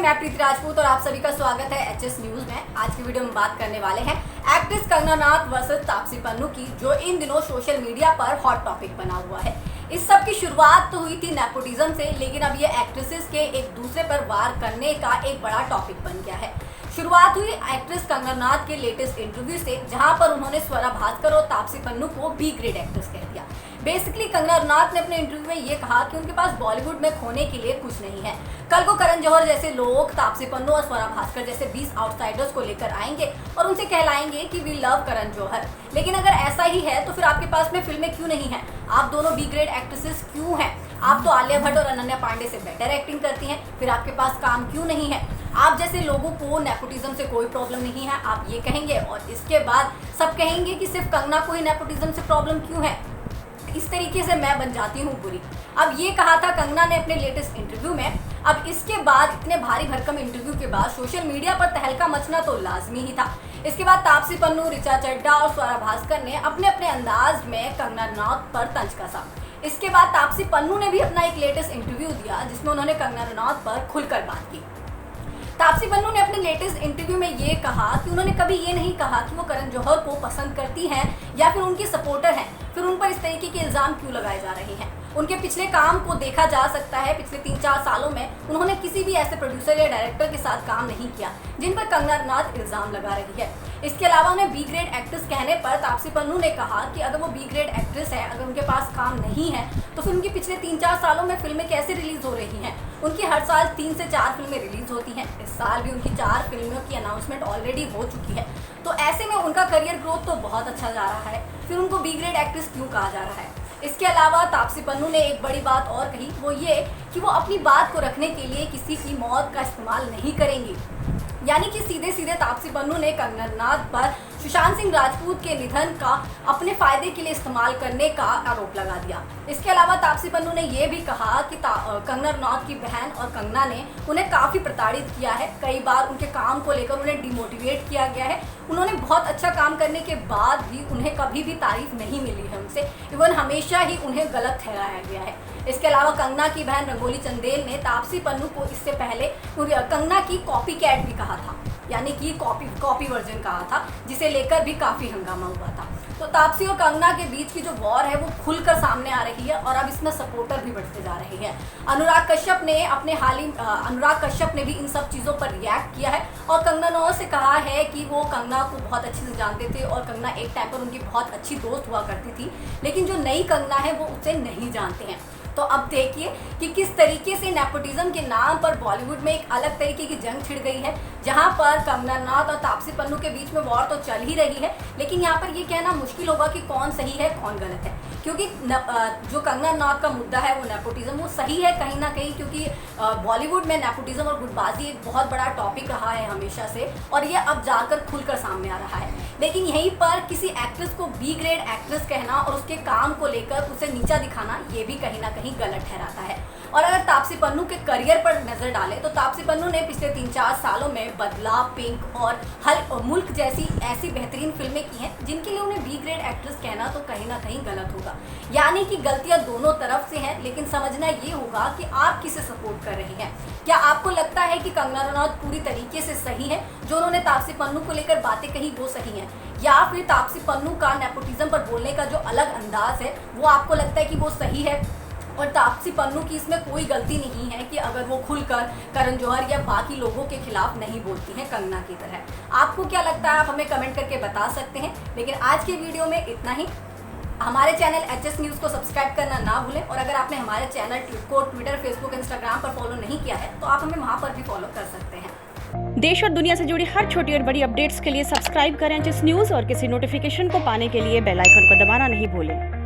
मैं प्रीति राजपूत और आप सभी का स्वागत है एचएस न्यूज में। आज की वीडियो में बात करने वाले हैं एक्ट्रेस कंगना रनौत वर्सेस तापसी पन्नू की, जो इन दिनों सोशल मीडिया पर हॉट टॉपिक बना हुआ है। इस सब की शुरुआत तो हुई थी नेपोटिज्म से, लेकिन अब ये एक्ट्रेसेस के एक दूसरे पर वार करने का एक बड़ा टॉपिक बन गया है। शुरुआत हुई एक्ट्रेस कंगना रनौत के लेटेस्ट इंटरव्यू से, जहां पर उन्होंने स्वरा भास्कर और तापसी पन्नू को बी ग्रेड एक्ट्रेस कह दिया। बेसिकली कंगना रनौत ने अपने इंटरव्यू में ये कहा कि उनके पास बॉलीवुड में खोने के लिए कुछ नहीं है। कल को करण जौहर जैसे लोग तापसी पन्नू और स्वरा भास्कर जैसे 20 आउटसाइडर्स को लेकर आएंगे और उनसे कहलाएंगे कि वी लव करण जौहर। लेकिन अगर ऐसा ही है तो फिर आपके पास में फिल्में क्यों नहीं है? आप दोनों बी ग्रेड एक्ट्रेसेस क्यों हैं? आप तो आलिया भट्ट और अनन्या पांडे से बेटर एक्टिंग करती हैं, फिर आपके पास काम क्यों नहीं है? आप जैसे लोगों को नेपोटिज्म से कोई प्रॉब्लम नहीं है, आप ये कहेंगे, और इसके बाद सब कहेंगे कि सिर्फ कंगना को ही नेपोटिज्म से प्रॉब्लम क्यों है। इस तरीके से मैं बन जाती हूँ बुरी। अब ये कहा था कंगना ने अपने लेटेस्ट इंटरव्यू में। अब इसके बाद इतने भारी भरकम इंटरव्यू के बाद सोशल मीडिया पर तहलका मचना तो लाजमी ही था। इसके बाद तापसी पन्नू, ऋचा चड्ढा और स्वरा भास्कर ने अपने अपने अंदाज में कंगना रनौत पर तंज कसा। इसके बाद तापसी पन्नू ने भी अपना एक लेटेस्ट इंटरव्यू दिया, जिसमें उन्होंने कंगना रनौत पर खुलकर बात की। तापसी पन्नू ने अपने लेटेस्ट इंटरव्यू में ये कहा कि उन्होंने कभी ये नहीं कहा कि वो करण जौहर को पसंद करती हैं या फिर उनकी सपोर्टर हैं। फिर उन पर इस तरीके के इल्ज़ाम क्यों लगाए जा रहे हैं? उनके पिछले काम को देखा जा सकता है। पिछले 3-4 सालों में उन्होंने किसी भी ऐसे प्रोड्यूसर या डायरेक्टर के साथ काम नहीं किया जिन पर कंगना रनौत इल्ज़ाम लगा रही है। इसके अलावा उन्हें बी ग्रेड एक्ट्रेस कहने पर तापसी पन्नू ने कहा कि अगर वो बी ग्रेड एक्ट्रेस है, अगर उनके पास काम नहीं है, तो फिर उनकी पिछले 3-4 सालों में फिल्में कैसे रिलीज हो रही हैं? उनकी हर साल 3 से 4 फिल्में रिलीज होती हैं। इस साल भी उनकी 4 फिल्मों की अनाउंसमेंट ऑलरेडी हो चुकी है। तो ऐसे में उनका करियर ग्रोथ तो बहुत अच्छा जा रहा है, फिर उनको बी ग्रेड एक्ट्रेस क्यों कहा जा रहा है? इसके अलावा तापसी पन्नू ने एक बड़ी बात और कही, वो ये कि वो अपनी बात को रखने के लिए किसी की मौत का इस्तेमाल नहीं करेंगी। यानी कि सीधे सीधे तापसी पन्नू ने कंगना रनौत पर सुशांत सिंह राजपूत के निधन का अपने फायदे के लिए इस्तेमाल करने का आरोप लगा दिया। इसके अलावा तापसी पन्नू ने यह भी कहा कि कंगना रनौत की बहन और कंगना ने उन्हें काफ़ी प्रताड़ित किया है। कई बार उनके काम को लेकर उन्हें डिमोटिवेट किया गया है। उन्होंने बहुत अच्छा काम करने के बाद भी उन्हें कभी भी तारीफ नहीं मिली है उनसे, इवन हमेशा ही उन्हें गलत ठहराया गया है। इसके अलावा कंगना की बहन रंगोली चंदेल ने तापसी पन्नू को इससे पहले कंगना की कॉपी कैट भी कहा था, यानी कि कॉपी वर्जन कहा था, जिसे लेकर भी काफ़ी हंगामा हुआ था। तो तापसी और कंगना के बीच की जो वॉर है वो खुलकर सामने आ रही है और अब इसमें सपोर्टर भी बढ़ते जा रहे हैं। अनुराग कश्यप ने भी इन सब चीज़ों पर रिएक्ट किया है और कंगना रनौत से कहा है कि वो कंगना को बहुत अच्छे से जानते थे और कंगना एक टाइम पर उनकी बहुत अच्छी दोस्त हुआ करती थी, लेकिन जो नई कंगना है वो उसे नहीं जानते हैं। तो अब देखिए कि किस तरीके से नेपोटिज्म के नाम पर बॉलीवुड में एक अलग तरीके की जंग छिड़ गई है, जहां पर कंगना रनौत और तापसी पन्नू के बीच में वॉर तो चल ही रही है, लेकिन यहां पर ये कहना मुश्किल होगा कि कौन सही है कौन गलत है। क्योंकि जो कंगना रनौत का मुद्दा है वो नेपोटिज्म, वो सही है कहीं ना कहीं, क्योंकि बॉलीवुड में नेपोटिज्म और गुटबाजी एक बहुत बड़ा टॉपिक रहा है हमेशा से, और ये अब जाकर खुलकर सामने आ रहा है। लेकिन यहीं पर किसी एक्ट्रेस को बी ग्रेड एक्ट्रेस कहना और उसके काम को लेकर उसे नीचा दिखाना, ये भी कहीं ना कहीं गलत ठहराता है। और अगर तापसी पन्नू के करियर पर नजर डालें तो तापसी पन्नू ने पिछले 3-4 सालों में बदला, पिंक और मुल्क जैसी ऐसी बेहतरीन फिल्में की हैं जिनके लिए उन्हें बी ग्रेड एक्ट्रेस कहना तो कहीं ना कहीं गलत होगा। यानी कि गलतियां दोनों तरफ से हैं, लेकिन समझना ये होगा कि आप किसे सपोर्ट कर रहे हैं। क्या आपको लगता है कि कंगना रनौत पूरी तरीके से सही है, जो उन्होंने तापसी पन्नू को लेकर बातें कही वो सही है, या फिर तापसी पन्नू का नेपोटिज्म पर बोलने का जो अलग अंदाज है वो आपको लगता है कि वो सही है और तापसी पन्नू की इसमें कोई गलती नहीं है कि अगर वो खुलकर करण जौहर या बाकी लोगों के खिलाफ नहीं बोलती हैं कंगना की तरह? आपको क्या लगता है? आप हमें कमेंट करके बता सकते हैं। लेकिन आज के वीडियो में इतना ही। हमारे चैनल एचएस न्यूज़ को सब्सक्राइब करना ना भूलें, और अगर आपने हमारे चैनल को ट्विटर, फेसबुक, इंस्टाग्राम पर फॉलो नहीं किया है तो आप हमें वहाँ पर भी फॉलो कर सकते हैं। देश और दुनिया से जुड़ी हर छोटी और बड़ी अपडेट्स के लिए सब्सक्राइब करें एचएस न्यूज़, और किसी नोटिफिकेशन को पाने के लिए बेल आइकन को दबाना नहीं भूलें।